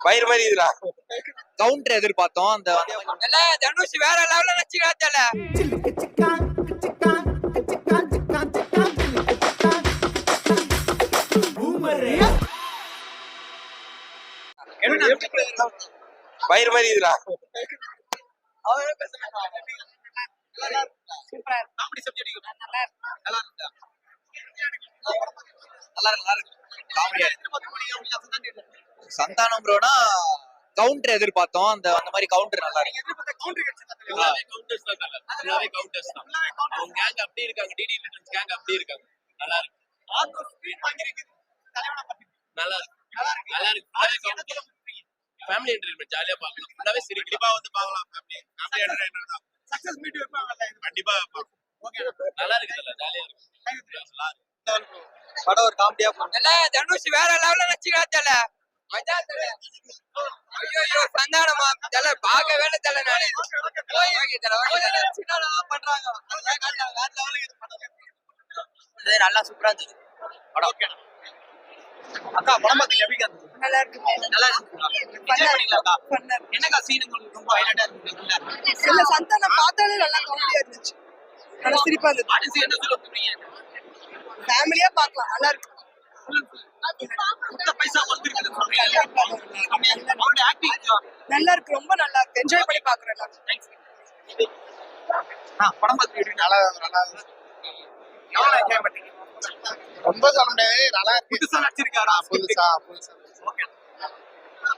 வயிறு மாதிரி இதுடா. கவுண்டர் எதிர்பார்த்தோம். அந்த தனுஷ் வேற லெவல்ல நடிச்சுக்காத்தல. வயிறு மாதிரி இதுடா. சந்தானம் ப்ரோனா கவுண்டர் எதிர்பார்த்தோம். அந்த மாதிரி கவுண்டர் நல்லா இருக்கு. ஃபேமிலி என்டர்டைன்மெண்ட் ஜாலியா பார்க்கலாம். ஃபுல்லாவே சிரிப்பா வந்து பார்க்கலாம். ஃபேமிலி என்டர்டைன்மெண்ட் தான். சக்சஸ் மீட் வைப்பாங்க கண்டிப்பா பார்க்கலாம். ஓகே நல்லா இருக்குல்ல ஜாலியா இருக்கு. படம் ஒரு காமெடியா இல்ல தனுஷ் வேற லெவல்ல நடிச்சுக்காத்தல. மஜா தல. ஐயோ சந்தானமா தல பார்க்க வேண தல நானே. ஓகே தல சின்னடா பண்றாங்க. வேற லெவலுக்கு இது பண்றாங்க. இது நல்லா சூப்பரா இருந்துச்சு படம். ஓகே அக்கா படம் பார்த்து எப்படி இருந்துச்சு? நல்லா இருக்கு. நல்லா இருக்கு. என்ஜாய் பண்ணிடலாம்க்கா. என்னக்கா சீன் உங்களுக்கு ரொம்ப ஹைலைட்டா இருந்துச்சு? இல்ல சந்தானம் பார்த்தாலே நல்லா காமெடியா இருந்துச்சு. நல்லா சிரிப்பா இருந்துச்சு. ஆடியன்ஸ் என்ன சொல்ல போறீங்க? ஃபேமிலியா பார்க்கலாம். நல்லா இருக்கு. பைசா வந்துருக்குன்னு சொல்றீங்க. அவரோட ஆக்டிங் நல்லா இருக்கு. ரொம்ப நல்லா இருக்கு. என்ஜாய் பண்ணி பாக்குறேன். படம் பார்த்து எப்படி நல்லா எவ்வளவு என்ஜாய் பண்ணீங்க? ரொம்ப சொல்ல முடியாது, நல்லா இருக்கு. புதுசா நடிச்சிருக்காரா? புதுசா ஓகே